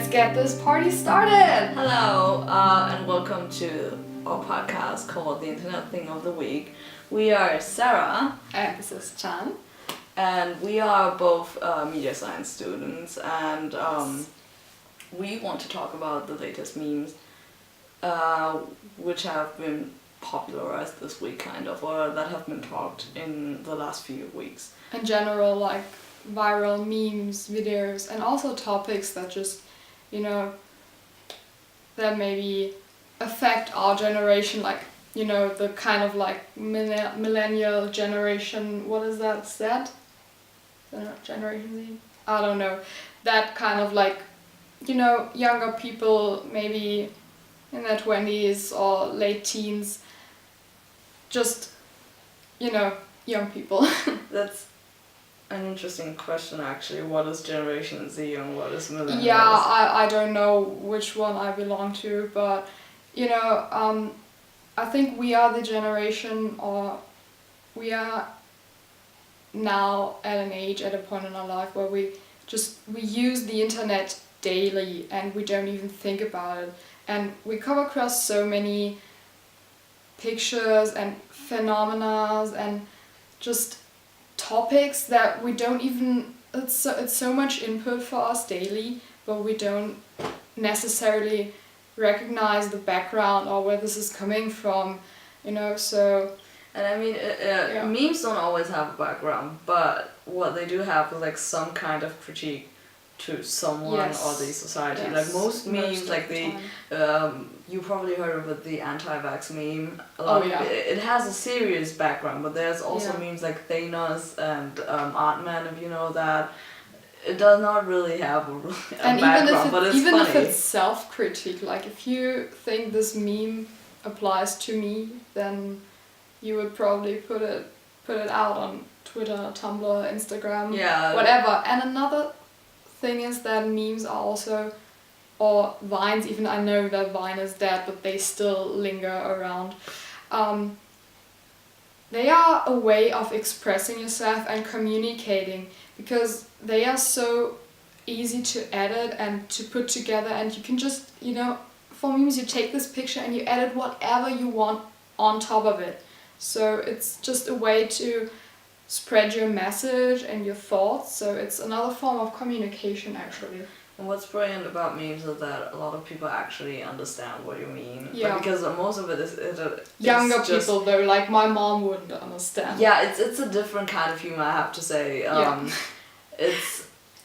let's get this party started! Hello, and welcome to our podcast called The Internet Thing of the Week. We are Sarah. And this is Chan. And we are both media science students, and we want to talk about the latest memes, which have been popularized this week, kind of, or that have been talked in the last few weeks. In general, like viral memes, videos, and also topics that just, that maybe affect our generation, like, the kind of like millennial generation. What is that? Is that Generation Z? I don't know. That kind of like, younger people, maybe in their 20s or late teens, just, young people. That's an interesting question, actually. What is Generation Z and what is millennials? Yeah, I don't know which one I belong to, but, I think we are the generation, or we are now at an age, at a point in our life where we use the internet daily and we don't even think about it. And we come across so many pictures and phenomena and just topics that we don't even, it's so much input for us daily, but we don't necessarily recognize the background or where this is coming from, so... And I mean, memes don't always have a background, but what they do have is like some kind of critique to someone or the society. Yes. Like most memes, like the you probably heard of it, the anti-vax meme. It has a serious background, but there's also memes like Thanos and Ant-Man, if you know that. It does not really have a background, but it's funny. Even if it's self-critique, like if you think this meme applies to me, then you would probably put it out on Twitter, Tumblr, Instagram, whatever. And another thing is that memes are also, or Vines, even I know that Vine is dead, but they still linger around. They are a way of expressing yourself and communicating, because they are so easy to edit and to put together, and you can just, for memes you take this picture and you edit whatever you want on top of it. So it's just a way to spread your message and your thoughts, so it's another form of communication actually. And what's brilliant about memes is that a lot of people actually understand what you mean. Yeah. But because most of it is younger people though, like my mom wouldn't understand. Yeah, it's a different kind of humor, I have to say.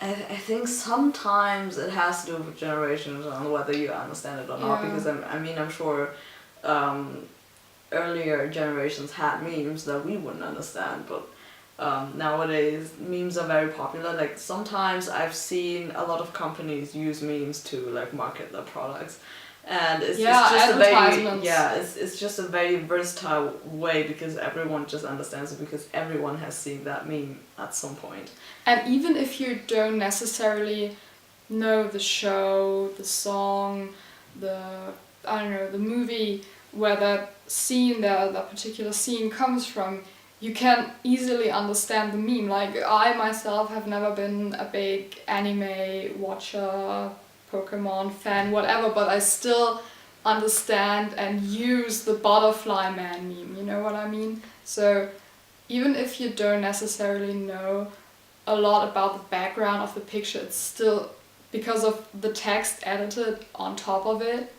I think sometimes it has to do with generations on whether you understand it or not, because I'm sure earlier generations had memes that we wouldn't understand, but nowadays memes are very popular. Like sometimes I've seen a lot of companies use memes to like market their products, and it's just a very versatile way, because everyone just understands it, because everyone has seen that meme at some point. And even if you don't necessarily know the show, the song, the movie where that particular scene comes from, you can easily understand the meme. Like I myself have never been a big anime watcher, Pokemon fan, whatever, but I still understand and use the butterfly man meme, you know what I mean? So even if you don't necessarily know a lot about the background of the picture, it's still, because of the text edited on top of it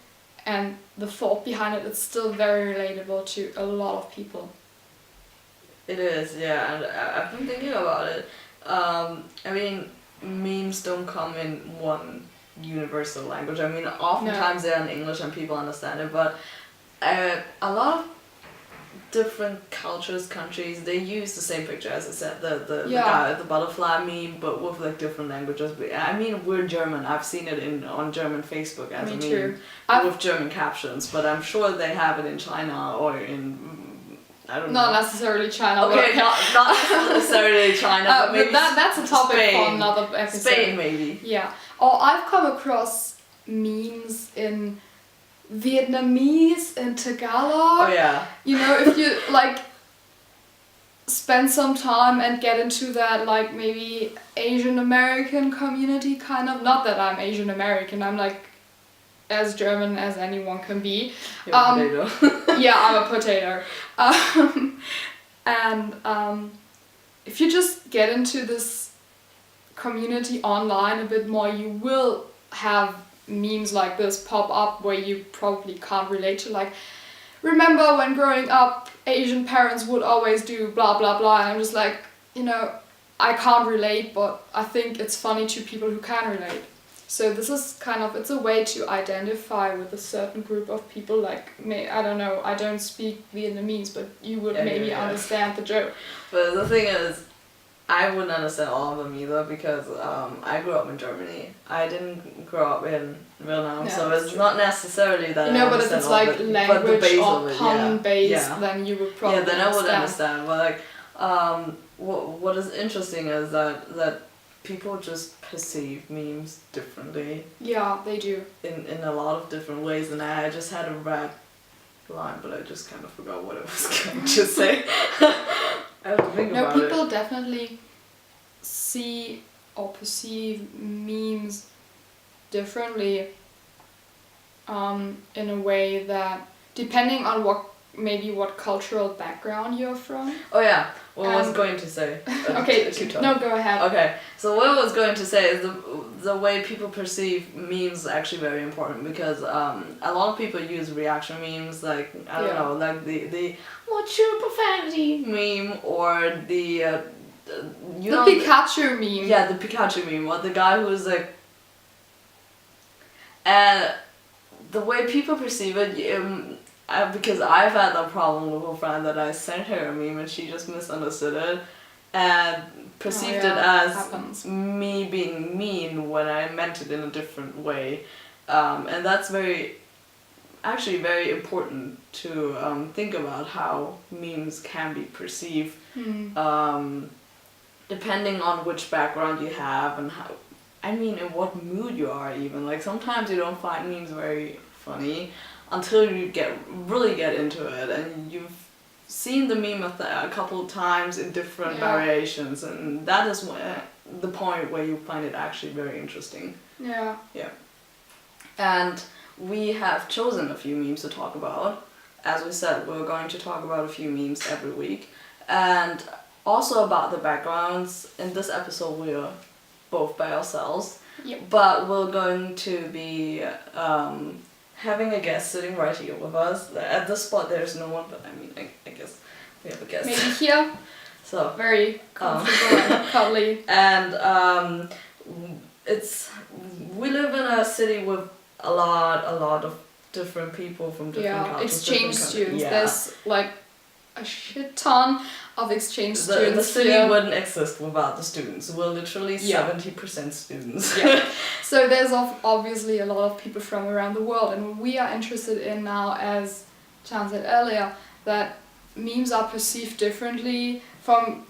and the thought behind it, it's still very relatable to a lot of people. It is, yeah, and I've been thinking about it. Memes don't come in one universal language. Oftentimes they're in English and people understand it, but a lot of different cultures, countries, they use the same picture, as I said, the guy, the butterfly meme, but with like different languages. We're German. I've seen it on German Facebook as a meme with German captions, but I'm sure they have it in China or in, I don't know. Not necessarily China. Okay, not necessarily China, but maybe that's a topic Spain. for another episode. Spain, maybe. Yeah. Or I've come across memes in Vietnamese, in Tagalog. Oh yeah. If you like, spend some time and get into that, like, maybe Asian American community, kind of. Not that I'm Asian American, I'm like as German as anyone can be. You're a potato. Yeah, I'm a potato. And if you just get into this community online a bit more, you will have memes like this pop up where you probably can't relate to, like, remember when growing up Asian parents would always do blah blah blah, and I'm just like, I can't relate, but I think it's funny to people who can relate. So this is kind of, it's a way to identify with a certain group of people, like, I don't know, I don't speak Vietnamese, but you would maybe understand the joke. But the thing is, I wouldn't understand all of them either, because I grew up in Germany. I didn't grow up in Vietnam, so it's true. Not necessarily that I but if it's like language or pun based, then you would probably then I would understand. But like, what is interesting is that people just perceive memes differently. Yeah, they do. In a lot of different ways, and I just had a rap line, but I just kind of forgot what I was going to say. I have to think about it. No, people definitely see or perceive memes differently, in a way that, depending on what cultural background you're from. Oh yeah, what I was going to say. Okay, no, go ahead. Okay, so what I was going to say is the way people perceive memes is actually very important, because a lot of people use reaction memes, like, I don't know, like the what's your profanity meme, or the Pikachu meme. Yeah, the Pikachu meme, or the guy who's like, and the way people perceive it, because I've had that problem with a friend that I sent her a meme and she just misunderstood it and perceived it as me being mean when I meant it in a different way, and that's very important to think about how memes can be perceived, depending on which background you have and in what mood you are even. Like, sometimes you don't find memes very funny until you really get into it, and you've seen the meme a couple of times in different variations, and that is the point where you find it actually very interesting. Yeah. Yeah. And we have chosen a few memes to talk about. As we said, we're going to talk about a few memes every week, and also about the backgrounds. In this episode, we are both by ourselves, but we're going to be having a guest sitting right here with us. At this spot there's no one, but I guess we have a guest. Maybe here. So very comfortable and cuddly. And we live in a city with a lot of different people from different cultures. Exchange students. Yeah. There's like a shit ton of exchange students. The city wouldn't exist without the students. We're literally 70% students. Yeah. So there's obviously a lot of people from around the world, and what we are interested in now, as Chan said earlier, that memes are perceived differently from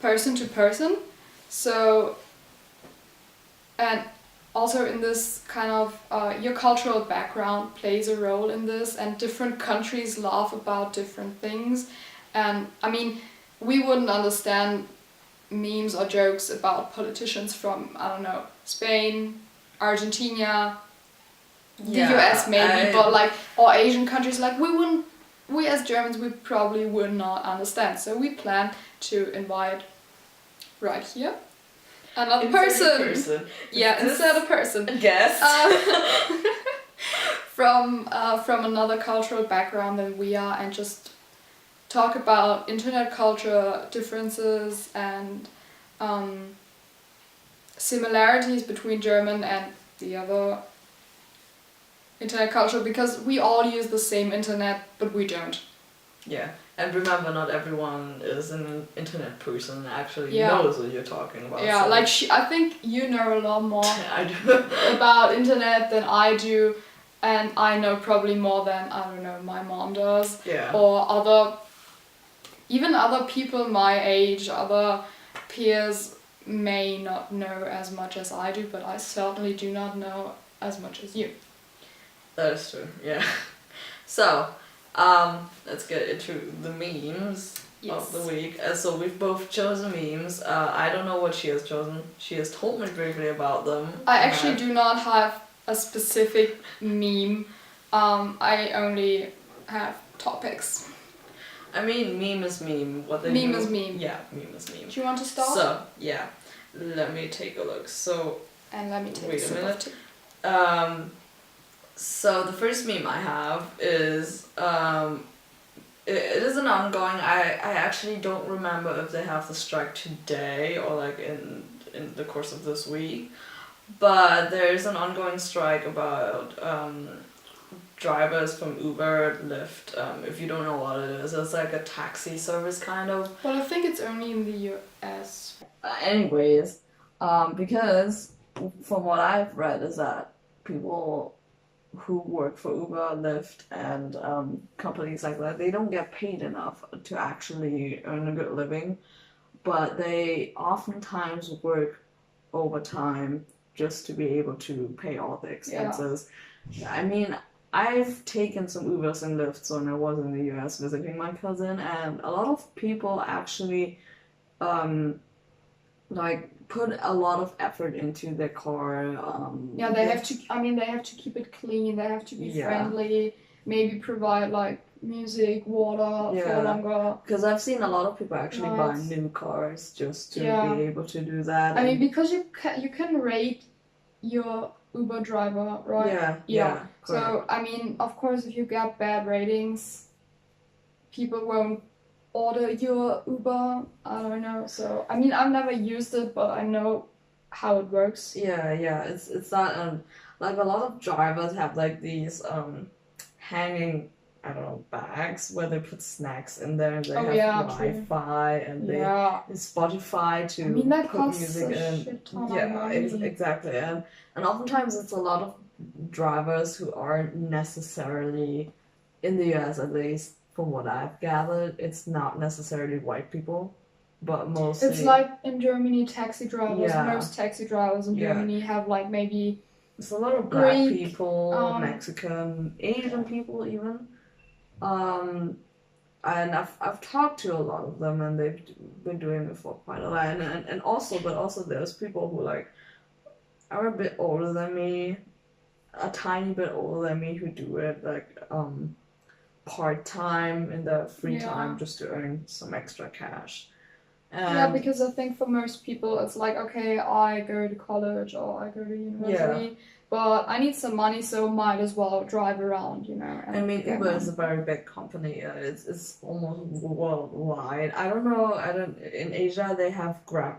person to person. So, and also in this kind of, your cultural background plays a role in this, and different countries laugh about different things. And we wouldn't understand memes or jokes about politicians from, I don't know, Spain, Argentina, the US maybe, but or Asian countries, we as Germans, we probably would not understand. So we plan to invite right here another person. Yeah, insert a person. A guest. From another cultural background than we are, and just talk about internet culture differences and similarities between German and the other internet culture, because we all use the same internet, but we don't. Yeah, and remember, not everyone is an internet person and actually knows what you're talking about. Yeah, so. I think you know a lot more I do. about internet than I do, and I know probably more than, I don't know, my mom does. Yeah. Or even other people my age, other peers may not know as much as I do, but I certainly do not know as much as you. That is true, yeah. So, let's get into the memes. of the week. So we've both chosen memes. I don't know what she has chosen. She has told me briefly about them. I actually do not have a specific meme. I only have topics. I mean, meme is meme. What they Meme do? is meme. Yeah, meme is meme. Do you want to start? So, yeah. Let me take a look. So, and let me take wait a a sip minute. of tea. So the first meme I have is it is an ongoing. I actually don't remember if they have the strike today or like in the course of this week, but there's an ongoing strike about drivers from Uber, Lyft. If you don't know what it is, it's like a taxi service kind of. Well, I think it's only in the US. Anyways, because from what I've read is that people who work for Uber, Lyft, and companies like that, they don't get paid enough to actually earn a good living, but they oftentimes work overtime just to be able to pay all the expenses. Yeah. I mean, I've taken some Ubers and Lyfts when I was in the US visiting my cousin, and a lot of people actually like put a lot of effort into their car. They have to. I mean, they have to keep it clean. They have to be friendly. Maybe provide like music, water for longer. Because I've seen a lot of people actually buy new cars just to be able to do that. I mean, because you can rate your Uber driver, right? Yeah. So I mean, of course, if you get bad ratings, people won't order your Uber. I don't know. So I mean, I've never used it, but I know how it works. Yeah. It's that like a lot of drivers have like these hanging, I don't know, bags where they put snacks in there. And they have Wi-Fi and they Spotify to put music in. Exactly. And oftentimes it's a lot of drivers who aren't necessarily, in the US at least, from what I've gathered, it's not necessarily white people, but mostly... It's like in Germany, taxi drivers, most taxi drivers in Germany have like maybe... It's a lot of black people, Mexican, Asian people even. And I've talked to a lot of them, and they've been doing it for quite a while. And also there's people who like are a bit older than me, a tiny bit older than me, who do it like part-time in their free time just to earn some extra cash. Because I think for most people it's like, okay, I go to college or I go to university, but I need some money, so might as well drive around, you know. I mean, Uber is a very big company. It's almost worldwide. I don't know. In Asia they have Grab.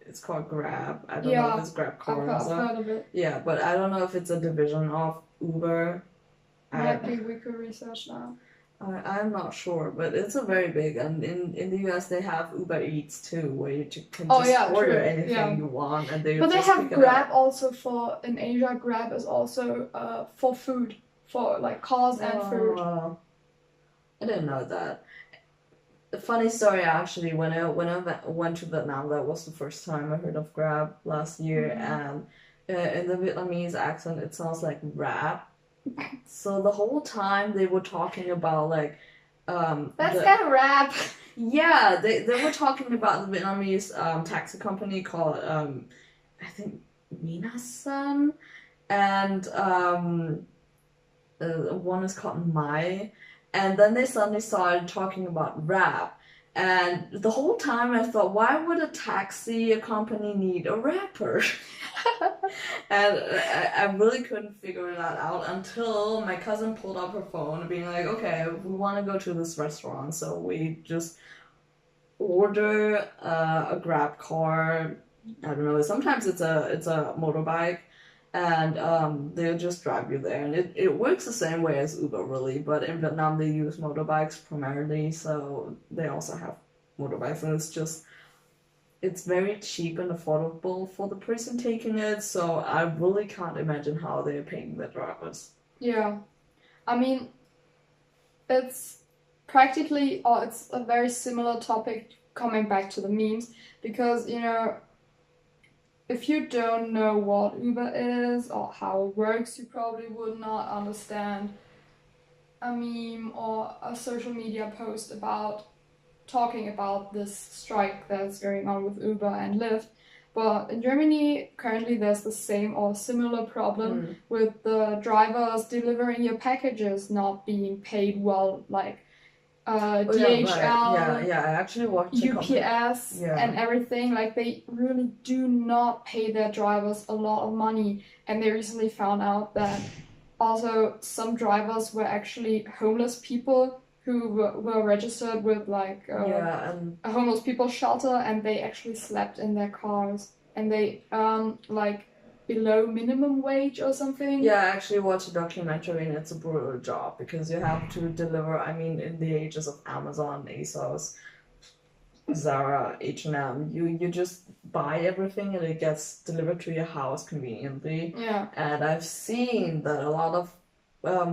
It's called Grab. I don't know if it's Grab Car. I've heard of it. Yeah, but I don't know if it's a division of Uber. Maybe we could research now. I'm not sure, but it's a very big, and in the US they have Uber Eats too, where you can order anything you want, and they. But they have Grab also for in Asia. Grab is also for food, for like cars and food. I didn't know that. A funny story actually. When I went to Vietnam, that was the first time I heard of Grab last year, and in the Vietnamese accent it sounds like rap. So the whole time they were talking about like that's kind of rap. Yeah, they were talking about the Vietnamese taxi company called I think Minasan, and one is called Mai, and then they suddenly started talking about rap. And the whole time I thought, why would a taxi company need a rapper? And I really couldn't figure that out until my cousin pulled up her phone being like, okay, we want to go to this restaurant, so we just order a Grab car. I don't know, sometimes it's a motorbike, and they'll just drive you there, and it works the same way as Uber really, but in Vietnam they use motorbikes primarily, so they also have motorbikes, and it's very cheap and affordable for the person taking it, so I really can't imagine how they're paying their drivers. Yeah, I mean, it's practically, it's a very similar topic coming back to the memes, because, you know, if you don't know what Uber is or how it works, you probably would not understand a meme or a social media post about talking about this strike that's going on with Uber and Lyft. But in Germany, currently there's the same or similar problem with the drivers delivering your packages not being paid well, like DHL, I actually watched UPS, and everything. Like, they really do not pay their drivers a lot of money. And they recently found out that also some drivers were actually homeless people who were registered with like a homeless people shelter, and they actually slept in their cars, and they like below minimum wage or something. Yeah, I actually watched a documentary, and it's a brutal job because you have to deliver. I mean, in the ages of Amazon, ASOS, Zara, H&M, you just buy everything and it gets delivered to your house conveniently. Yeah. And I've seen that a lot of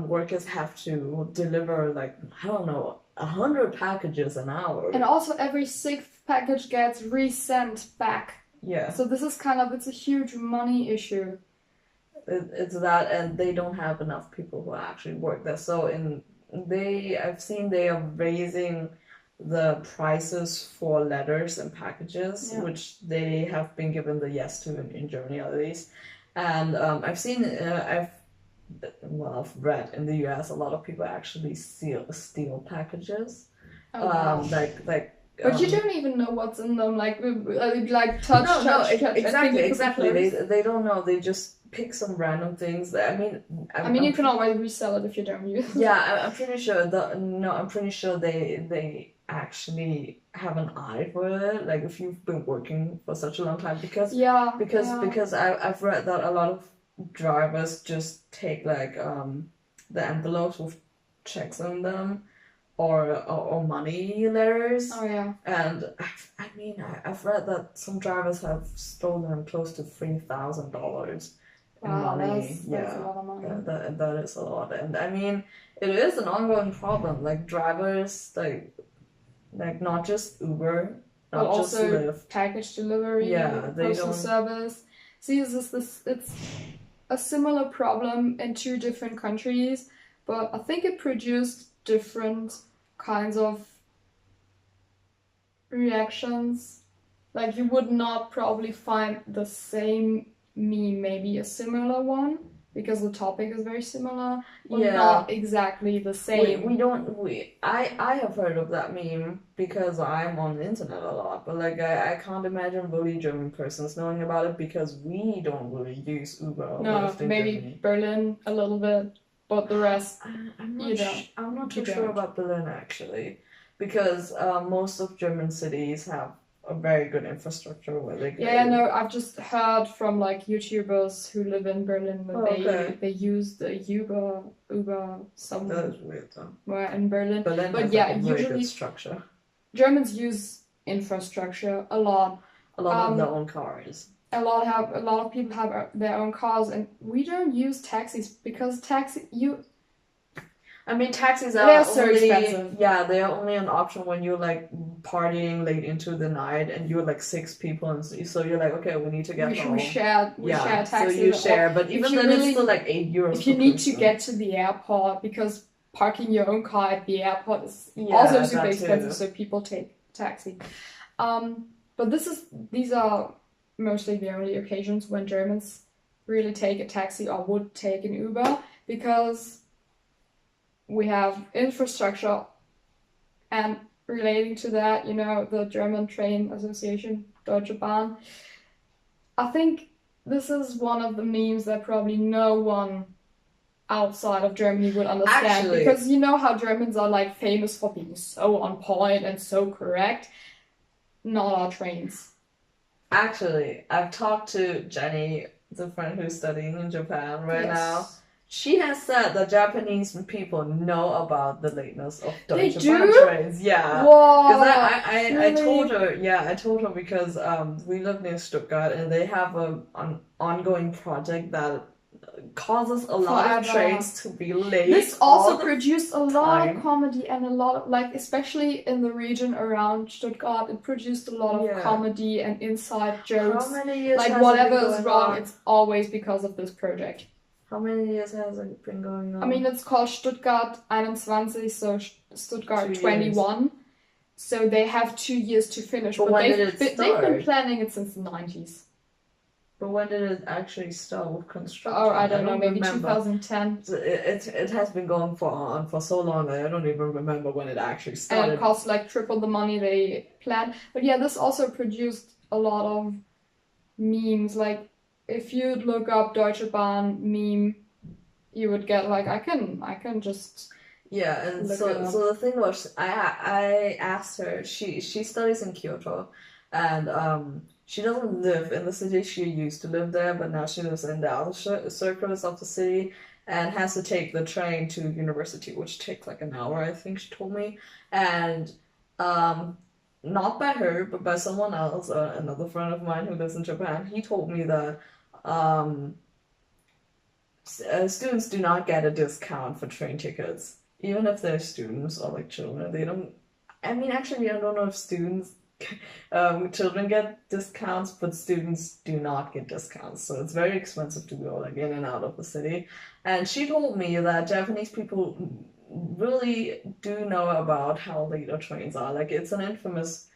workers have to deliver, like, I don't know, 100 packages an hour. And also every 6th package gets resent back. Yeah. So this is it's a huge money issue. It's that, and they don't have enough people who actually work there. So I've seen they are raising the prices for letters and packages, which they have been given the yes to in Germany at least. And I've seen, I've read in the US a lot of people actually steal packages. Oh, wow. But you don't even know what's in them, like touch. Exactly. They don't know. They just pick some random things. I mean, you can always resell it if you don't use it. Yeah, I'm pretty sure. I'm pretty sure they actually have an eye for it. Like, if you've been working for such a long time, because I've read that a lot of drivers just take like the envelopes with checks on them, or money letters. Oh yeah. And I've read that some drivers have stolen close to $3,000 in money. That's a lot of money. That is a lot. And I mean, it is an ongoing problem. Like, drivers, like not just Uber, not but just also Lyft. Package delivery, postal service. See, it's a similar problem in 2 different countries, but I think it produced different kinds of reactions. Like, you would not probably find the same meme, maybe a similar one, because the topic is very similar, but not exactly the same. I have heard of that meme because I'm on the internet a lot, but like I can't imagine really German persons knowing about it because we don't really use Uber. No, maybe Berlin a little bit, but the rest I'm not too sure about Berlin actually, because most of German cities have a very good infrastructure where they go. Yeah, no, I've just heard from like YouTubers who live in Berlin that they use the Uber somewhere. That is weird though. Where in Berlin. Berlin but has yeah, like a very usually good structure. Germans use infrastructure a lot. A lot of their own cars. A lot of people have their own cars, and we don't use taxis because taxis are so only expensive. Yeah, they are only an option when you're like partying late into the night and you're like 6 people, and so you're like, okay, we need to get home. We share taxis. So you share, but even then it's still like €8. If you need to get to the airport, because parking your own car at the airport is also super expensive, so people take taxi. But these are mostly the only occasions when Germans really take a taxi or would take an Uber, because we have infrastructure, and relating to that, the German Train Association, Deutsche Bahn. I think this is one of the memes that probably no one outside of Germany would understand. Actually, because you know how Germans are like famous for being so on point and so correct. Not our trains. Actually, I've talked to Jenny, the friend who's studying in Japan right now. She has said that Japanese people know about the lateness of Deutsche Bahn trains. Yeah. Because I told her because we live near Stuttgart and they have an ongoing project that causes a lot of trains to be late. This also produced a lot of comedy and a lot of, like, especially in the region around Stuttgart, it produced a lot of comedy and inside jokes. How many years like, whatever is wrong, it's always because of this project. How many years has it been going on? I mean, it's called Stuttgart 21, so Stuttgart 21. so they have 2 years to finish. But when did it they've start? been planning it since the 90s. But when did it actually start with construction? Oh, I don't know, maybe remember. 2010. It has been going on for so long that I don't even remember when it actually And started. it cost like triple the money they planned. But yeah, this also produced a lot of memes. Like, if you look up Deutsche Bahn meme, you would get like, I can just... Yeah, and Look so it up. so the thing was, I asked her. She studies in Kyoto, and she doesn't live in the city. She used to live there, but now she lives in the outer circles of the city and has to take the train to university, which takes like an hour, I think she told me. And not by her, but by someone else, another friend of mine who lives in Japan. He told me that students do not get a discount for train tickets. Even if they're students or like children, they don't. I mean, actually, I don't know if children get discounts, but students do not get discounts. So it's very expensive to go like in and out of the city. And she told me that Japanese people really do know about how late our trains are. Like, it's an infamous,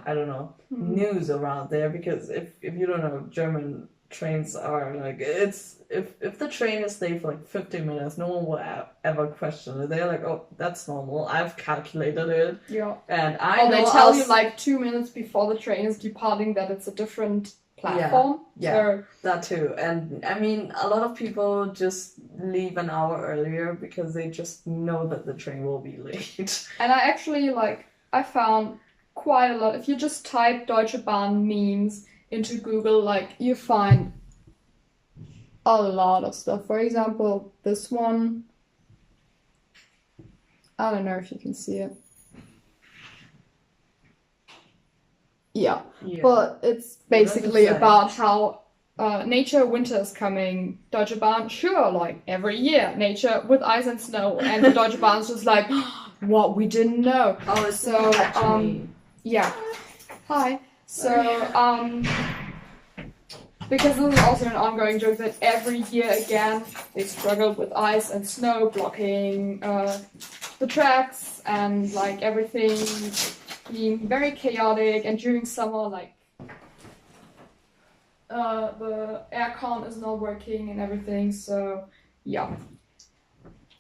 I don't know, news around there, because if you don't know, German trains are like, it's if the train is late for like 15 minutes, no one will ever question it. They're like, oh, that's normal, I've calculated it. Yeah. And I know they tell you like 2 minutes before the train is departing that it's a different platform. Yeah, so... that too. And I mean, a lot of people just leave an hour earlier because they just know that the train will be late. And I found quite a lot. If you just type Deutsche Bahn memes into Google, like, you find a lot of stuff. For example, this one, I don't know if you can see it. Yeah. But it's basically about how nature winter is coming. Deutsche Bahn, sure, like every year, nature with ice and snow, and the Deutsche Bahn's just like, what, we didn't know. Oh, it's so actually... yeah. Hi. So because this is also an ongoing joke that every year again they struggle with ice and snow blocking the tracks, and like everything being very chaotic, and during summer like the aircon is not working and everything. So yeah.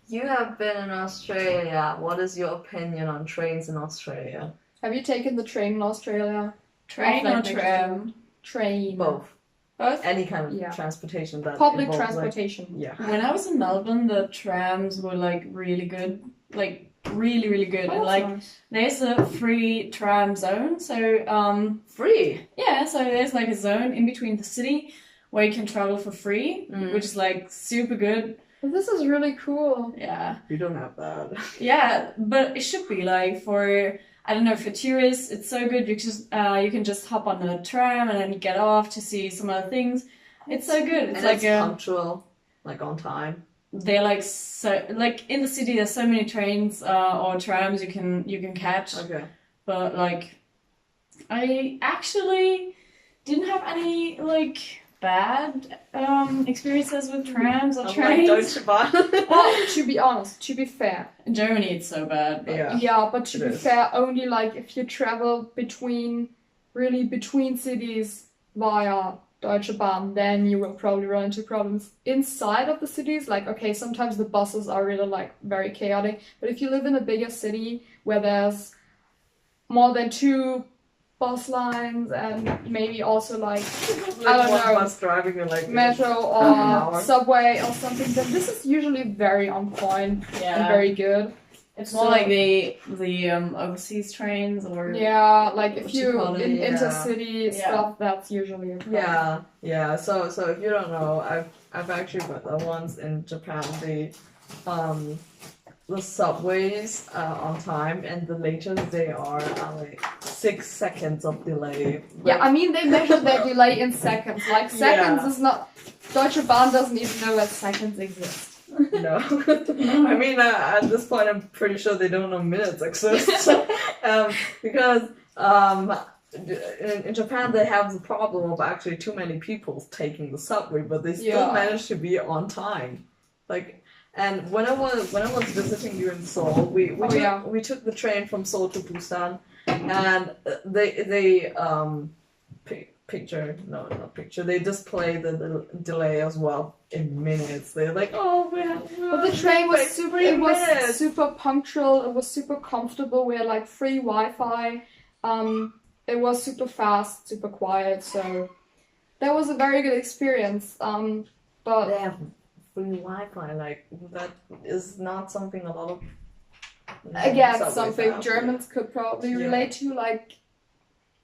You have been in Australia. What is your opinion on trains in Australia? Have you taken the train in Australia? Train or tram? Train. Both. Both? Any kind of transportation that public involves, transportation. Like, yeah. When I was in Melbourne, the trams were like really good. Like really, really good. Oh, and like nice. there's a free tram zone. So Free? yeah, so there's like a zone in between the city where you can travel for free, which is like super good. This is really cool. Yeah. We don't have that. Yeah, but it should be like for, I don't know, for tourists, it's so good because you can just hop on the tram and then you get off to see some other things. It's so good. It's and like it's punctual, like on time. They're like so, like in the city there's so many trains or trams you can catch. Okay. But like I actually didn't have any like bad experiences with trams or trains. Like Deutsche Bahn. Well, to be honest, to be fair. In Germany it's so bad. But Yeah. But to be fair, only like if you travel between cities via Deutsche Bahn, then you will probably run into problems inside of the cities. Like, okay, sometimes the buses are really like very chaotic, but if you live in a bigger city where there's more than 2 bus lines and maybe also like I don't know, bus driving in like metro or subway or something, then this is usually very on point and very good. It's more like the overseas trains or like if you in intercity stuff, that's usually a problem. Yeah. So if you don't know, I've actually read that once in Japan. The subways on time, and the latest they are like 6 seconds of delay. Yeah, I mean they measure their delay in seconds. Like seconds is not. Deutsche Bahn doesn't even know that seconds exist. No. I mean, at this point, I'm pretty sure they don't know minutes exist. Because in Japan, they have the problem of actually too many people taking the subway, but they still manage to be on time. Like, And when I was visiting you in Seoul, we took the train from Seoul to Busan, and they display the delay as well in minutes. They're like, oh, but the train was super punctual. It was super comfortable. We had like free Wi-Fi. It was super fast, super quiet. So that was a very good experience. But they have free Wi-Fi. Like that is not something a lot of again something Germans could probably relate to. Like,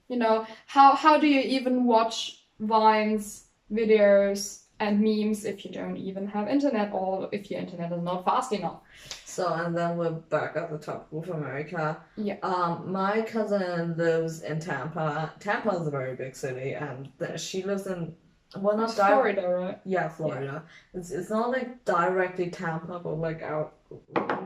you know, how do you even watch Vines, videos, and memes if you don't even have internet, or if your internet is not fast enough? So, and then we're back at the top of America. Yeah. My cousin lives in Tampa. Tampa is a very big city, and she lives in Florida, right? Yeah, Florida. Yeah. It's not like directly Tampa, but like out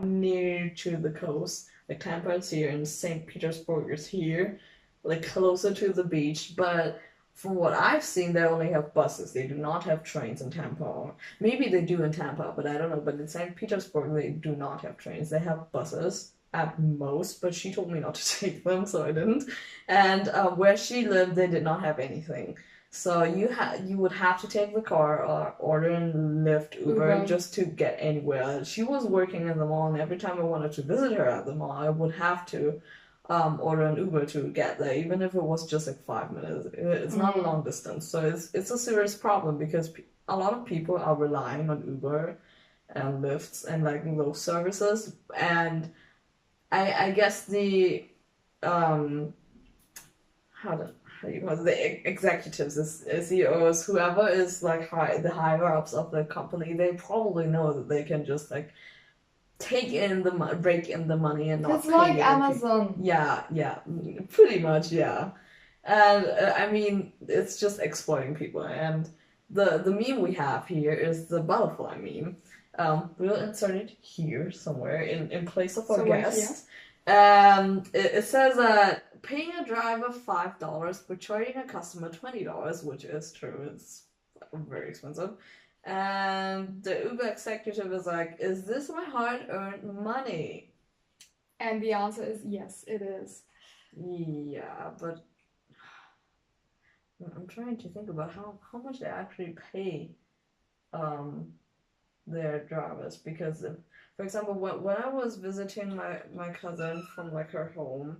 near to the coast. Like Tampa is here, and St. Petersburg is here, like closer to the beach. But from what I've seen, they only have buses. They do not have trains in Tampa. Or maybe they do in Tampa, but I don't know. But in St. Petersburg, they do not have trains. They have buses at most, but she told me not to take them, so I didn't. And where she lived, they did not have anything. So you would have to take the car or order and Lyft Uber just to get anywhere. She was working in the mall, and every time I wanted to visit her at the mall, I would have to order an Uber to get there, even if it was just like 5 minutes. It's not a long distance, so it's a serious problem because a lot of people are relying on Uber and Lyfts and like those services, and I guess the the executives, the CEOs, whoever is like the higher ups of the company, they probably know that they can just like break in the money and not. It's like Amazon. Yeah, pretty much, yeah. And I mean, it's just exploiting people. And the meme we have here is the butterfly meme. We'll insert it here somewhere in place of our guest. It says that paying a driver $5 but charging a customer $20, which is true, it's very expensive. And the Uber executive is like, is this my hard-earned money? And the answer is yes, it is. Yeah, but I'm trying to think about how much they actually pay their drivers, because for example, when I was visiting my cousin from like her home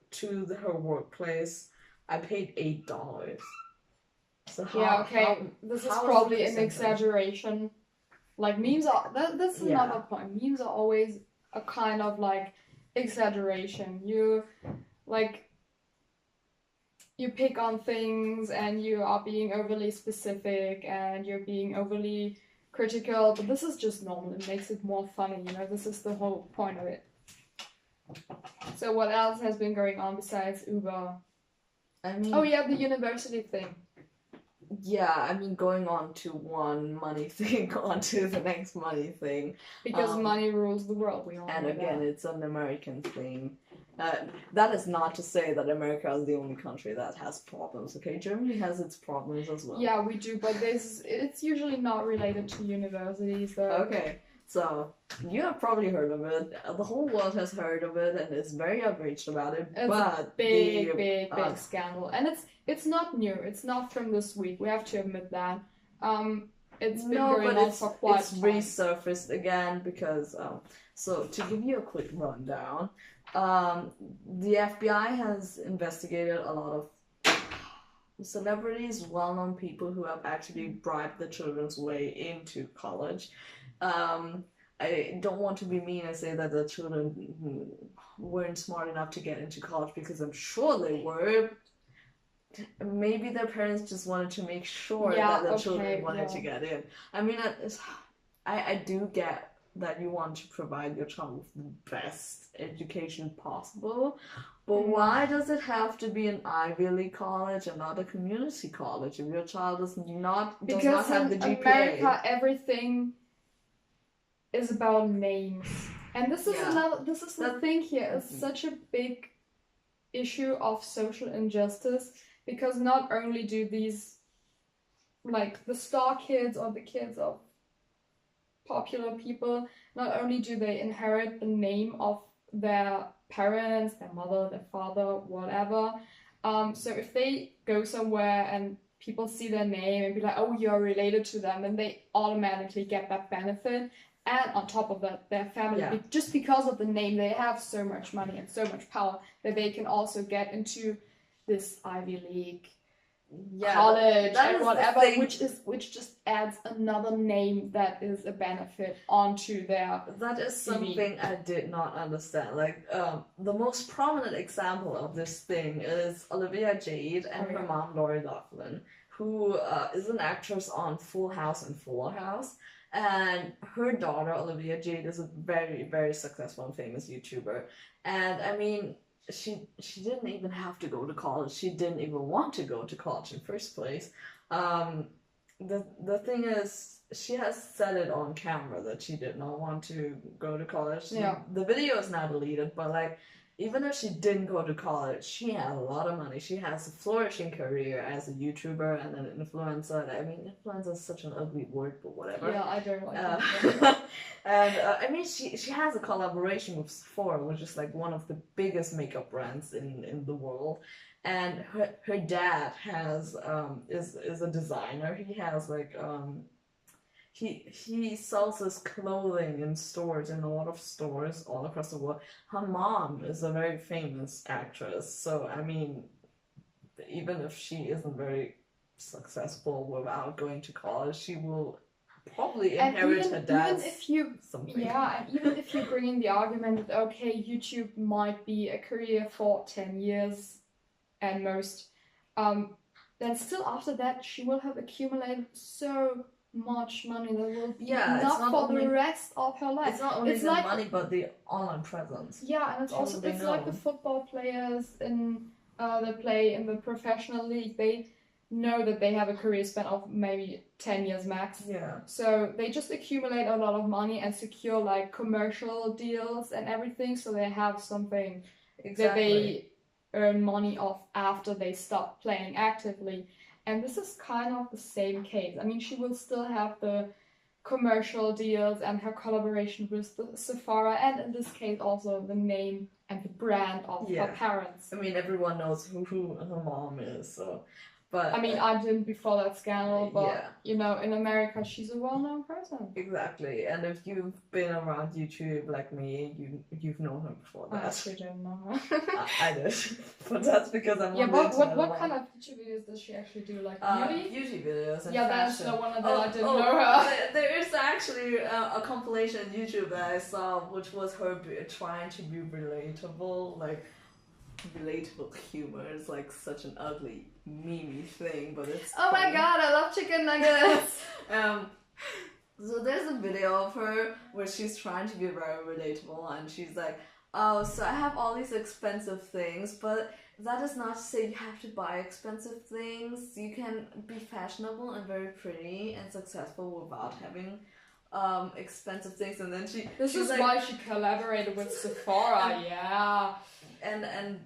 to her workplace, I paid $8. So this is probably an exaggeration. Like memes are that's another point. Memes are always a kind of like exaggeration. You pick on things and you are being overly specific and you're being overly critical, but this is just normal. It makes it more funny, you know. This is the whole point of it. So what else has been going on besides Uber? I mean, the university thing. Yeah, I mean, going on to one money thing onto the next money thing. Because money rules the world, we all know. And again, it's an American thing. That is not to say that America is the only country that has problems, okay? Germany has its problems as well. Yeah, we do, but it's usually not related to universities, though. Okay, so you have probably heard of it. The whole world has heard of it and is very outraged about it. It's a big scandal. And it's not new. It's not from this week. We have to admit that. It's been going on for quite some time. It's resurfaced again because, so to give you a quick rundown, the FBI has investigated a lot of celebrities, well-known people who have actually bribed the children's way into college. I don't want to be mean and say that the children weren't smart enough to get into college, because I'm sure they were. Maybe their parents just wanted to make sure that the children wanted to get in. I mean, I do get that you want to provide your child with the best education possible, but why does it have to be an Ivy League college and not a community college if your child does not have the GPA? Because in America, everything is about names, and this is the thing here. It's such a big issue of social injustice, because not only do these, like, the star kids or the kids of popular people, not only do they inherit the name of their parents, their mother, their father, whatever. So if they go somewhere and people see their name and be like, oh, you're related to them, then they automatically get that benefit. And on top of that, their family, just because of the name, they have so much money and so much power that they can also get into this Ivy League college and whatever, which just adds another name that is a benefit onto their That is CV. something I did not understand. Like, the most prominent example of this thing is Olivia Jade and her mom, Lori Loughlin, who is an actress on Full House and Fuller House. And her daughter, Olivia Jade, is a very, very successful and famous YouTuber. And I mean, she didn't even have to go to college. She didn't even want to go to college in the first place. The thing is, she has said it on camera that she did not want to go to college. Yeah. The video is now deleted, but like, even if she didn't go to college, she had a lot of money. She has a flourishing career as a YouTuber and an influencer. I mean, influencer is such an ugly word, but whatever. Yeah, I don't like that. And I mean, she has a collaboration with Sephora, which is like one of the biggest makeup brands in the world. And her dad has is a designer. He has like he sells his clothing in stores, in a lot of stores all across the world. Her mom is a very famous actress, so I mean, even if she isn't very successful without going to college, she will probably inherit her dad's something. Yeah, and even if you bring in the argument that, okay, YouTube might be a career for 10 years and most, then still after that she will have accumulated so much money that will be enough for the rest of her life. It's not only the money, but the online presence. Yeah, and it's also like the football players that play in the professional league. They know that they have a career span of maybe 10 years max. Yeah. So they just accumulate a lot of money and secure like commercial deals and everything, so they have something that they earn money off after they stop playing actively. And this is kind of the same case. I mean, she will still have the commercial deals and her collaboration with the Sephora, and in this case also the name and the brand of her parents. I mean, everyone knows who her mom is, so... But I mean, I didn't before that scandal, but you know, in America, she's a well-known person. Exactly, and if you've been around YouTube like me, you've known her before that. I actually didn't know her. I did, but that's because I'm. Yeah, but what kind of YouTube videos does she actually do? Like beauty? Beauty videos and that's the one that I didn't know her. There is actually a compilation on YouTube that I saw, which was her trying to be relatable, like. Relatable humor is like such an ugly meme thing, but it's my god, I love chicken nuggets. So there's a video of her where she's trying to be very relatable, and she's like, oh, so I have all these expensive things, but that is not to say you have to buy expensive things. You can be fashionable and very pretty and successful without having expensive things. And then this is like, why she collaborated with Sephora. And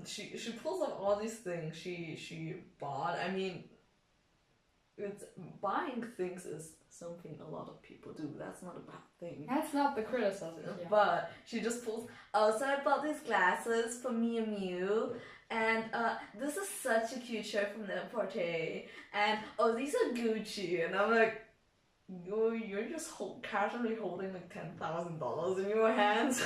she pulls up all these things she bought. I mean, buying things is something a lot of people do. That's not a bad thing. That's not the criticism. But she just pulls. Oh, so I bought these glasses for me and you. And this is such a cute shirt from the Porte. And oh, these are Gucci. And I'm like, you're just casually holding like $10,000 in your hands,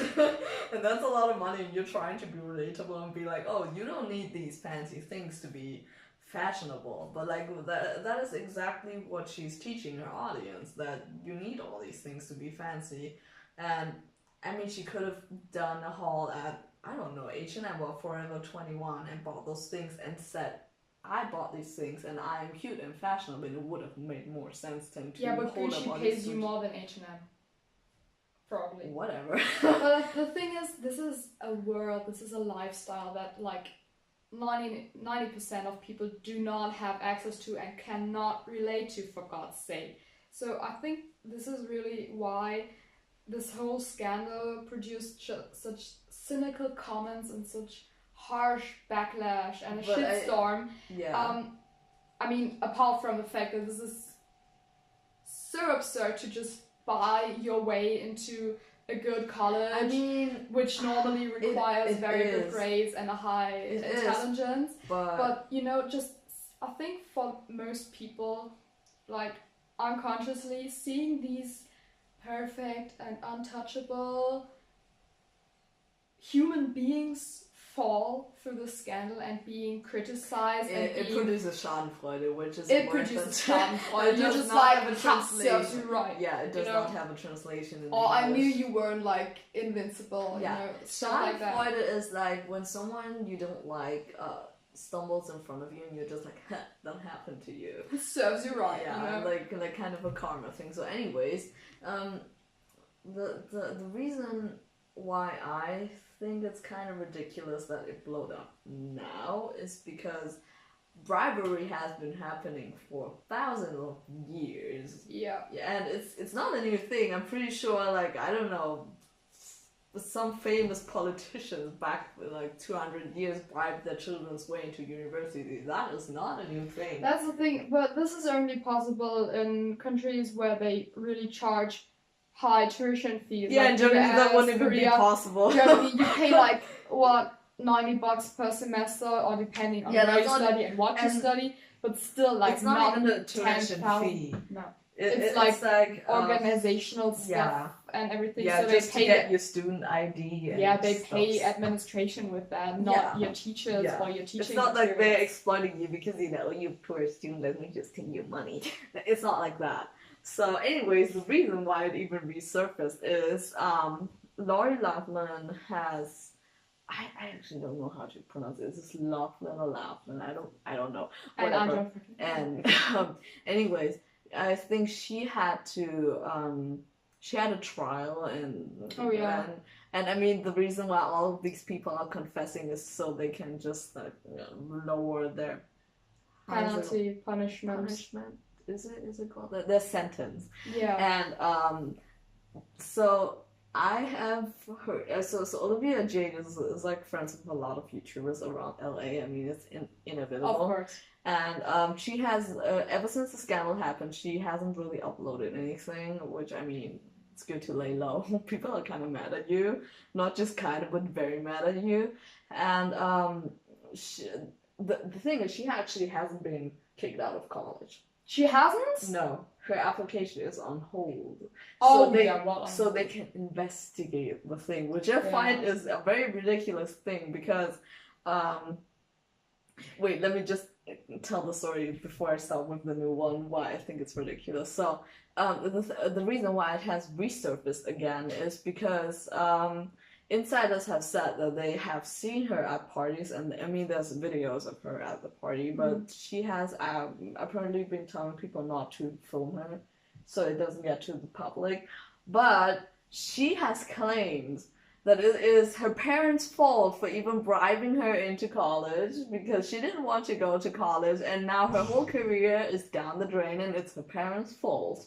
and that's a lot of money. And you're trying to be relatable and be like, oh, you don't need these fancy things to be fashionable. But like that is exactly what she's teaching her audience, that you need all these things to be fancy. And I mean, she could have done a haul at, I don't know, H&M or Forever 21 and bought those things and said, I bought these things and I am cute and fashionable, and it would have made more sense than to but Gucci pays you more than H&M. Probably. Whatever. But the thing is, this is a world, this is a lifestyle that like 90% of people do not have access to and cannot relate to, for God's sake. So I think this is really why this whole scandal produced such cynical comments and such harsh backlash and a shitstorm. I mean, apart from the fact that this is so absurd to just buy your way into a good college. I mean, which normally requires it very good is. grades and a high intelligence. But just I think for most people, like unconsciously seeing these perfect and untouchable human beings fall through the scandal and being criticized it produces Schadenfreude, which is it produces Schadenfreude. You're just like, ha, serves you right. Yeah, it does not have a translation in Or English. I knew you weren't like invincible. Yeah, stuff like that. Schadenfreude is like when someone you don't like stumbles in front of you and you're just like, that happened to you. It serves you right. Yeah, like kind of a karma thing. So, anyways, the reason why I think it's kind of ridiculous that it blew up now is because bribery has been happening for thousands of years. Yeah. And it's not a new thing. I'm pretty sure, like, I don't know, some famous politicians back like 200 years bribed their children's way into university. That is not a new thing. That's the thing, but this is only possible in countries where they really charge high tuition fees. Yeah, like in Germany US, that wouldn't even be Korea. possible. Germany, you pay like what, $90 per semester, or depending on where you study and what you study, but still like it's not even a tuition 10,000. fee. No, It's like organizational stuff and everything. Yeah, so just they pay to get your student ID. And they stuff. pay administration with that, not your teachers or your teaching. It's not like materials. they're exploiting you because you poor student, let me just take your money. It's not like that. So, anyways, the reason why it even resurfaced is Lori Loughlin has. I actually don't know how to pronounce it. Is this Loughlin or Loughlin? I don't know. Whatever. And anyways, I think she had to. She had a trial and and I mean the reason why all of these people are confessing is so they can just lower their punishment. Is it called their sentence? Yeah. And so I have heard so Olivia Jade is like friends with a lot of YouTubers around LA. I mean it's inevitable. Of course. And she has ever since the scandal happened, she hasn't really uploaded anything, which I mean it's good to lay low. People are kind of mad at you, not just kind of, but very mad at you. And the thing is, she actually hasn't been kicked out of college. She hasn't? No, her application is on hold. Oh, so they can investigate the thing, which I find is a very ridiculous thing because, wait, let me just tell the story before I start with the new one, why I think it's ridiculous. So, the reason why it has resurfaced again is because, insiders have said that they have seen her at parties, and I mean, there's videos of her at the party, but she has apparently been telling people not to film her so it doesn't get to the public. But she has claimed that it is her parents' fault for even bribing her into college because she didn't want to go to college, and now her whole career is down the drain, and it's her parents' fault.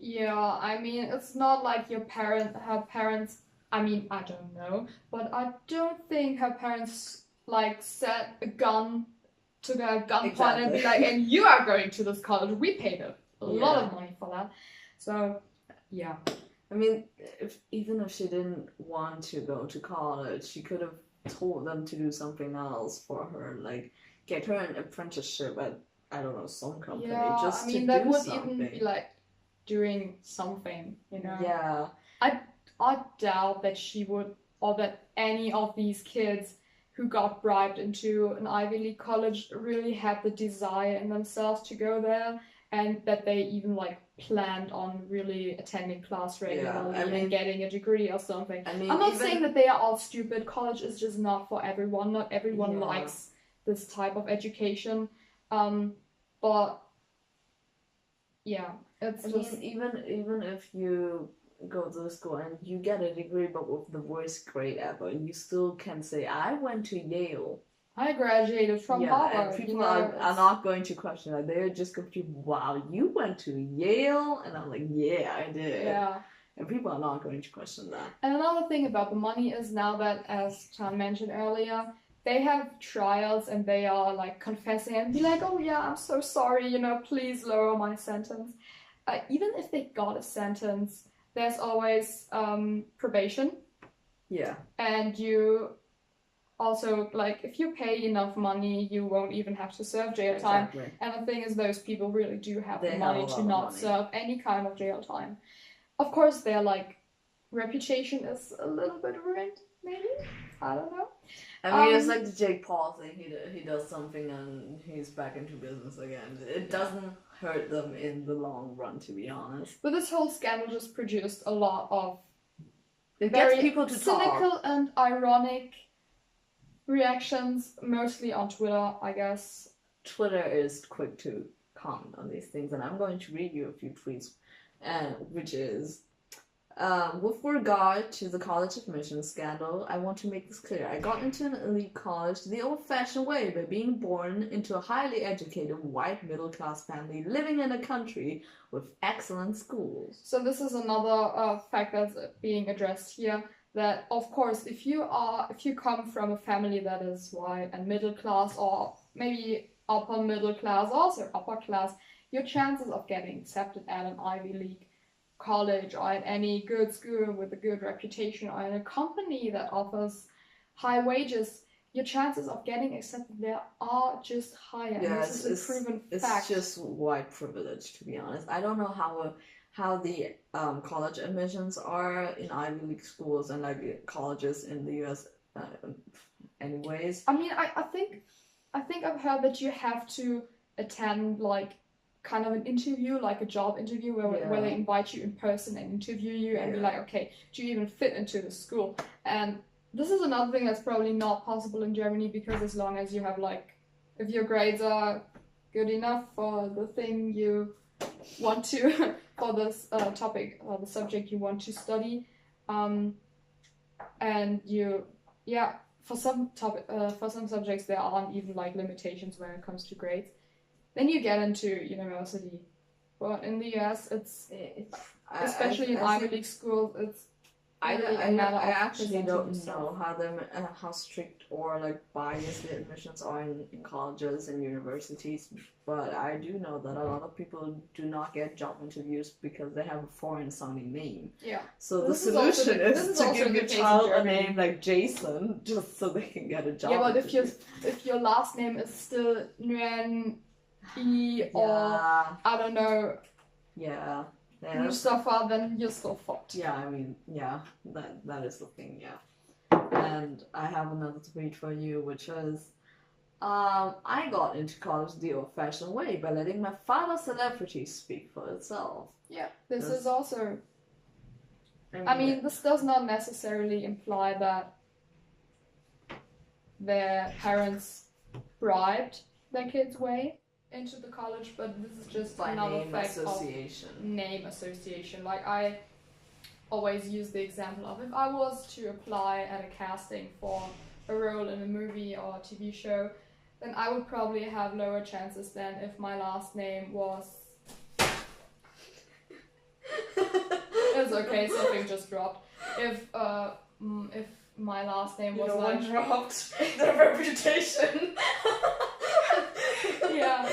Yeah, I mean, it's not like her parents. I mean, I don't know, but I don't think her parents like set a gun, took a gun point and be like, and you are going to this college. We paid a lot of money for that. So, yeah. I mean, even if she didn't want to go to college, she could have told them to do something else for her, like get her an apprenticeship at, I don't know, some company. Yeah, just I mean, to that do would something. even be like doing something, you know? Yeah. I doubt that she would, or that any of these kids who got bribed into an Ivy League college really had the desire in themselves to go there, and that they even like planned on really attending class regularly and getting a degree or something. I mean, I'm not saying that they are all stupid. College is just not for everyone. Not everyone likes this type of education. But yeah, it's just... even if you go to school and you get a degree but with the worst grade ever, you still can say, I went to Yale. I graduated from Harvard. And people are not going to question that. They're just going to, wow, you went to Yale? And I'm like, yeah, I did. Yeah. And people are not going to question that. And another thing about the money is now that, as Chan mentioned earlier, they have trials and they are like confessing and be like, oh yeah, I'm so sorry, please lower my sentence. even if they got a sentence, there's always probation. Yeah. And you also, like, if you pay enough money, you won't even have to serve jail time. Exactly. And the thing is, those people really do have They the have money a lot to of not money. serve any kind of jail time. Of course, their, like, reputation is a little bit ruined, maybe? I don't know. I mean, it's like the Jake Paul thing. He does something and he's back into business again. It doesn't hurt them in the long run, to be honest. But this whole scandal just produced a lot of It very gets people to cynical talk. and ironic reactions, mostly on Twitter, I guess. Twitter is quick to comment on these things, and I'm going to read you a few tweets, which is, with regard to the college admissions scandal, I want to make this clear. I got into an elite college the old-fashioned way by being born into a highly educated white middle-class family living in a country with excellent schools. So this is another fact that's being addressed here. That of course, if you come from a family that is white and middle class, or maybe upper middle class, also upper class, your chances of getting accepted at an Ivy League college or at any good school with a good reputation or in a company that offers high wages, your chances of getting accepted there are just higher. Yeah, and this is a proven fact. It's just white privilege, to be honest. I don't know how the college admissions are in Ivy League schools and like colleges in the US anyways. I mean, I think I've heard that you have to attend like kind of an interview, like a job interview where they invite you in person and interview you and be like, okay, do you even fit into the school? And this is another thing that's probably not possible in Germany, because as long as you have like, if your grades are good enough for the thing you want to, for this topic or the subject you want to study, and you, for some subjects there aren't even like limitations when it comes to grades, then you get into university. But in the US, it's especially in Ivy League schools, it's really a matter of I actually don't yourself. know how strict or like biased the admissions are in colleges and universities, but I do know that a lot of people do not get job interviews because they have a foreign sounding name. Yeah. So the solution is to give your child a name like Jason just so they can get a job. Yeah, but if your last name is still Nguyen E or I don't know. Yeah. Mustafa, then you're still fucked. Yeah, I mean, yeah, that is the thing, yeah. And I have another tweet for you, which is, I got into college the old-fashioned way by letting my father's celebrity speak for itself. Yeah, this is also... I mean, this does not necessarily imply that their parents bribed their kids' way into the college, but this is just by another name fact association. of name association. Like, I always use the example of, if I was to apply at a casting for a role in a movie or a TV show, then I would probably have lower chances than if my last name was... It's okay, something just dropped. If my last name was like... one dropped their reputation. Yeah,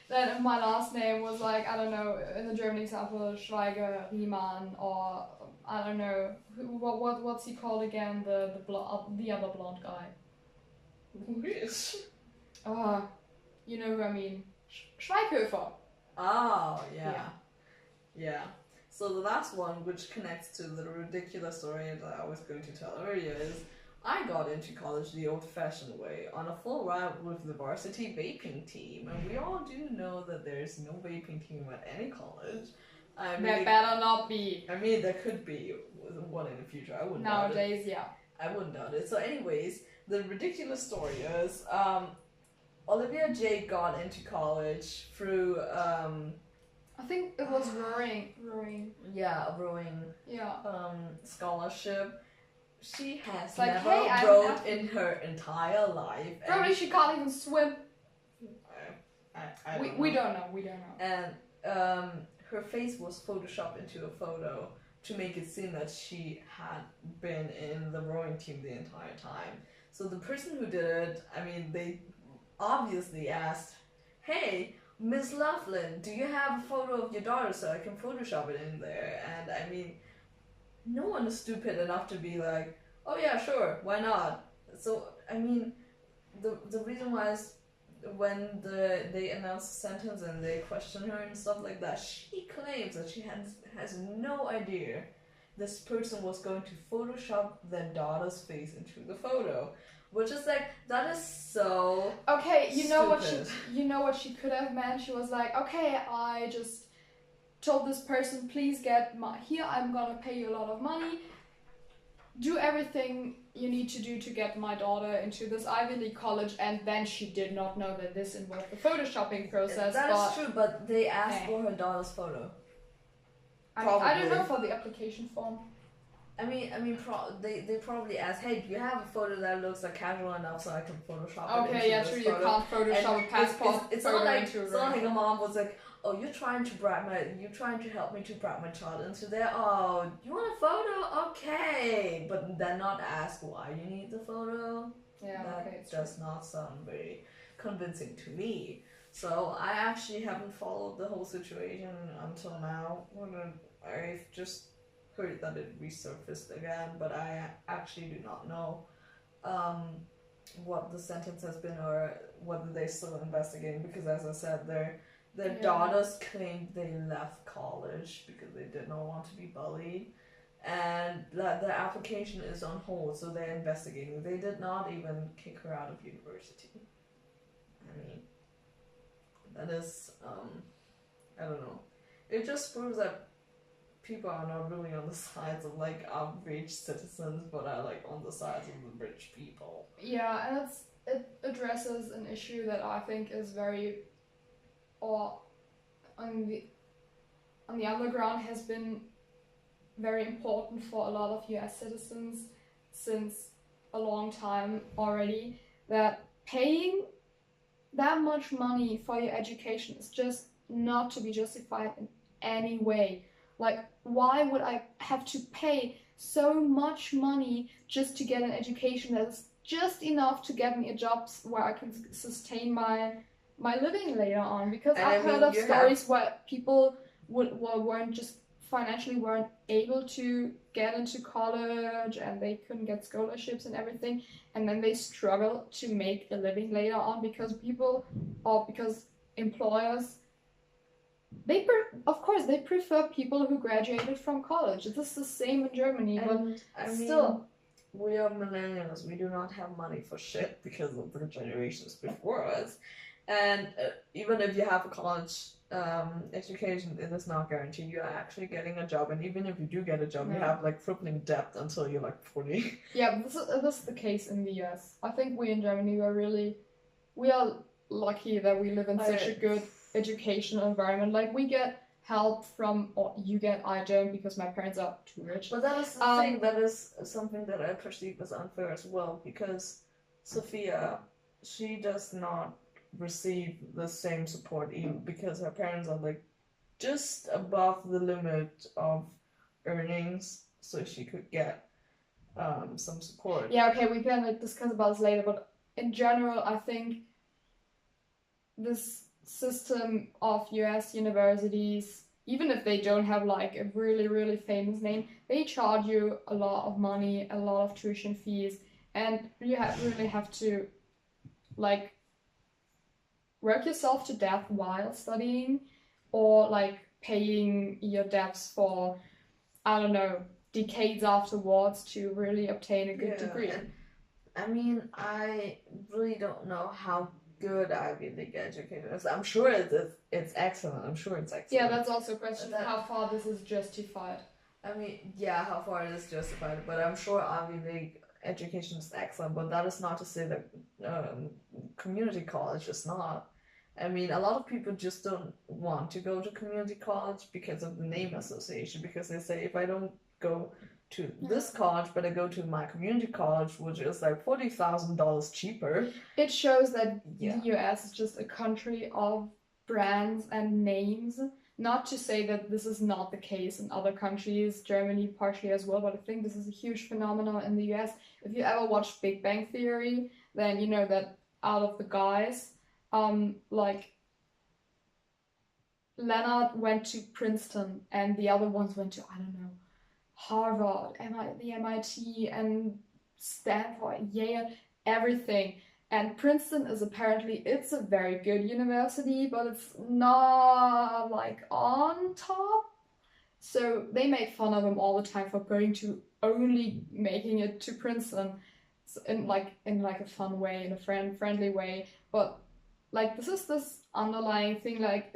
then if my last name was like, I don't know, in the German example, Schweiger, Riemann, or I don't know, what's he called again, the other blonde guy? Who is? You know who I mean. Schweighöfer. Oh, yeah. So the last one, which connects to the ridiculous story that I was going to tell earlier, is I got into college the old-fashioned way, on a full ride with the varsity vaping team, and we all do know that there's no vaping team at any college. There better not be. I mean, there could be one in the future. I wouldn't Nowadays, doubt it. yeah. I wouldn't doubt it. So anyways, the ridiculous story is, Olivia J got into college through, I think it was rowing. Yeah, a rowing Yeah. scholarship. She has like, never hey, rowed in her entire life. Probably she can't even swim. I We don't know. And her face was photoshopped into a photo to make it seem that she had been in the rowing team the entire time. So the person who did it, I mean, they obviously asked, hey, Miss Laughlin, do you have a photo of your daughter so I can Photoshop it in there? And I mean, no one is stupid enough to be like, oh yeah, sure, why not? So I mean, the reason why is when they announce the sentence and they question her and stuff like that, she claims that she has no idea this person was going to Photoshop their daughter's face into the photo, which is like, that is so Okay, you know stupid. what she could have meant. She was like, okay, I just told this person, please get here. I'm gonna pay you a lot of money. Do everything you need to do to get my daughter into this Ivy League college, and then she did not know that this involved the photoshopping process. That is true, but they asked Okay. for her daughter's photo. I don't know Probably. for the application form. They probably asked, hey, do you have a photo that looks like casual enough so I can Photoshop it Okay, into yeah, this true. photo? You can't Photoshop And a passport It's photo not like into a it's not like real a mom was like, oh, you're trying to help me to bribe my child into there. Oh, you want a photo? Okay, but then not ask why you need the photo. Yeah, That okay, it's does not sound very convincing to me. So I actually haven't followed the whole situation until now. I've just heard that it resurfaced again, but I actually do not know what the sentence has been or whether they're still investigating, because as I said, their Yeah. daughters claimed they left college because they did not want to be bullied, and that their application is on hold, so they're investigating. They did not even kick her out of university. I mean, that is, I don't know. It just proves that people are not really on the sides of like average citizens, but are like on the sides of the rich people. Yeah, and it addresses an issue that I think is very, or on the underground has been very important for a lot of US citizens since a long time already, that paying that much money for your education is just not to be justified in any way. Like, why would I have to pay so much money just to get an education that is just enough to get me a job where I can sustain my living later on? Because And I've I mean, heard of you stories where people weren't just financially weren't able to get into college and they couldn't get scholarships and everything, and then they struggle to make a living later on because because employers, of course they prefer people who graduated from college. This is the same in Germany, And but I mean, still. we are millennials. We do not have money for shit because of the generations before us. And even if you have a college education, it is not guaranteed you are actually getting a job. And even if you do get a job, you Yeah. have like crippling debt until you're like 40. Yeah, this is the case in the US. I think we in Germany we are lucky that we live in such a good educational environment. Like, we get help from, or you get, I don't, because my parents are too rich. But that is the thing, that is something that I perceive as unfair as well, because Sophia, she does not receive the same support even because her parents are like just above the limit of earnings, so she could get some support. Yeah, okay, we can discuss about this later, but in general, I think this system of US universities, even if they don't have like a really, really famous name, they charge you a lot of money, a lot of tuition fees, and you really have to like work yourself to death while studying, or like paying your debts for, I don't know, decades afterwards to really obtain a good degree. And, I mean, I really don't know how good Ivy League education is. I'm sure it's excellent. I'm sure it's excellent. Yeah, that's also a question how far this is justified. I mean, yeah, how far it is justified, but I'm sure Ivy League education is excellent, but that is not to say that community college is not. I mean, a lot of people just don't want to go to community college because of the name association, because they say, if I don't go to this college, but I go to my community college, which is like $40,000 cheaper. It shows that the US is just a country of brands and names. Not to say that this is not the case in other countries, Germany partially as well, but I think this is a huge phenomenon in the US. If you ever watched Big Bang Theory, then you know that out of the guys, like Leonard went to Princeton and the other ones went to, I don't know, Harvard, the MIT, and Stanford, Yale, everything. And Princeton is apparently, it's a very good university, but it's not like on top. So they make fun of him all the time for going to only making it to Princeton in like a fun way, in a friendly way. But like this underlying thing, like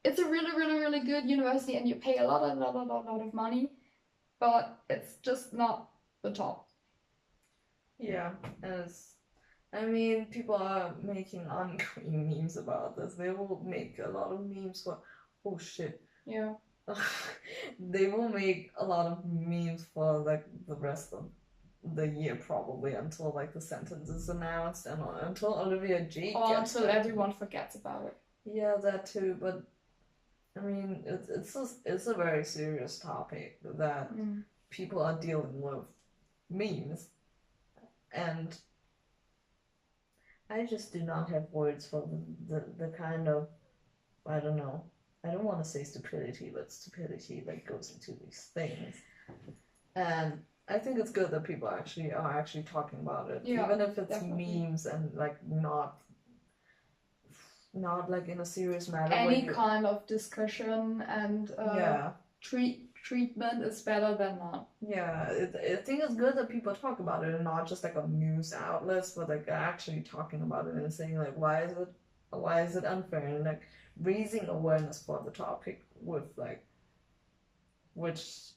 it's a really, really, really good university and you pay a lot of money, but it's just not the top. Yeah, I mean, people are making ongoing memes about this. They will make a lot of memes for, oh shit. Yeah. They will make a lot of memes for like the rest of the year probably until like the sentence is announced and until Olivia Jade Or gets until it. everyone forgets about it. Yeah, that too. But I mean, it's a very serious topic that people are dealing with memes, and I just do not have words for the kind of, I don't know. I don't want to say stupidity, but stupidity that goes into these things. And I think it's good that people are actually talking about it, Yeah, even if it's definitely. memes and like not like in a serious manner. Any kind of discussion and yeah, treatment is better than none. yeah. I think it's good that people talk about it and not just like on news outlets, but like actually talking about it and saying like why is it unfair, and like raising awareness for the topic with like which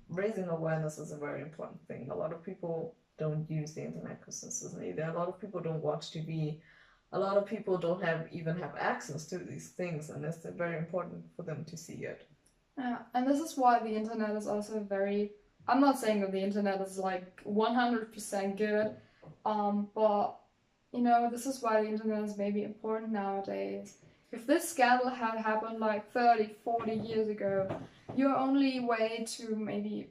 raising awareness is a very important thing. A lot of people don't use the internet consistently. A lot of people don't watch TV. A lot of people don't even have access to these things, and it's very important for them to see it. Yeah, and this is why the internet is also very. I'm not saying that the internet is like 100% good, but you know, this is why the internet is maybe important nowadays. If this scandal had happened like 30, 40 years ago, your only way to maybe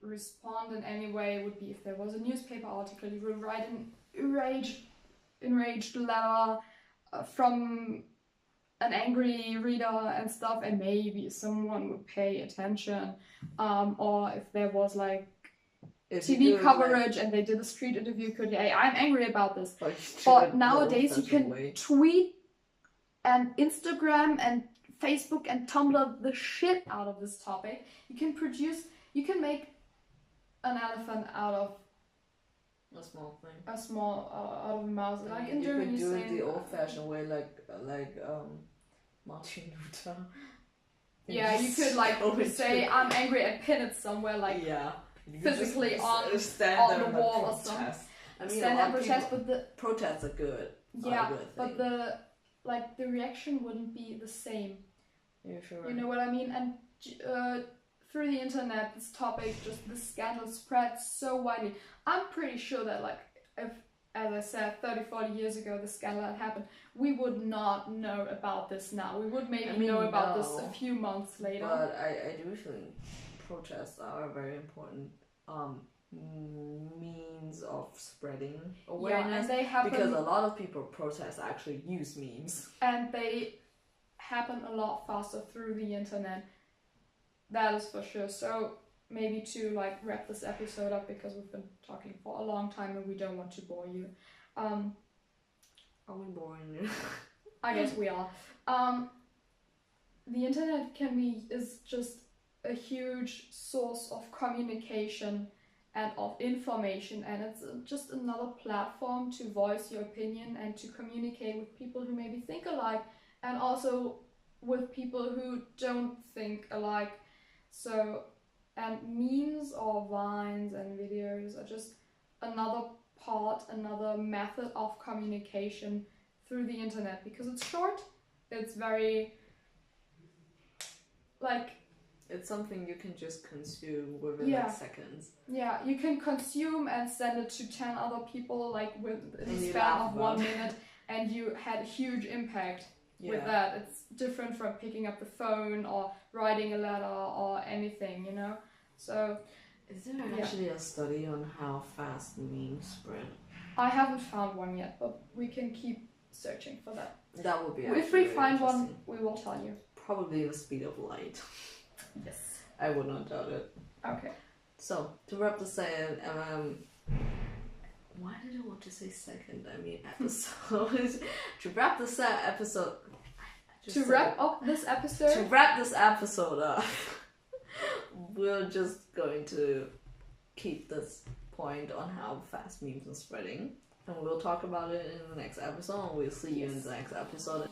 respond in any way would be if there was a newspaper article. You would write an enraged letter from an angry reader and stuff, and maybe someone would pay attention. Or if there was like TV coverage and they did a street interview, could hey, I'm angry about this. But nowadays you can tweet and Instagram and Facebook and Tumblr the shit out of this topic. You can make an elephant out of a small thing. Out of a mouse. Like in Germany, you could do it the old-fashioned way, like Martin Luther. Yeah, you could like say I'm angry and pin it somewhere, like physically on the wall or something. I mean, stand and protest, but the protests are good. Yeah, but the reaction wouldn't be the same. Yeah, sure. You know what I mean? And through the internet, this scandal spread so widely. I'm pretty sure that like if, as I said, 30, 40 years ago, the scandal had happened, we would not know about this now. We would maybe know about this a few months later. But I do think protests are a very important means of spreading awareness. Yeah, and they happen because a lot of people protest actually use memes. And they happen a lot faster through the internet. That is for sure. So maybe to like wrap this episode up, because we've been talking for a long time and we don't want to bore you. Are we boring you? I guess we are. The internet is just a huge source of communication and of information, and it's just another platform to voice your opinion and to communicate with people who maybe think alike, and also with people who don't think alike. So, and memes or vines and videos are just another method of communication through the internet, because it's short, it's very like it's something you can just consume within like seconds. Yeah, you can consume and send it to 10 other people like in the span of 1 minute, and you had a huge impact with that. It's different from picking up the phone or writing a letter or anything, you know? So is there actually a study on how fast memes spread? I haven't found one yet, but we can keep searching for that. That would be If we actually find one, interesting. we will tell you. Probably the speed of light. Yes. I would not doubt it. Okay. So, to wrap this in, why did I want to say second? I mean episode. To wrap this episode... To wrap up this episode? To wrap this episode up, we're just going to keep this point on how fast memes are spreading. And we'll talk about it in the next episode, and we'll see you in the next episode.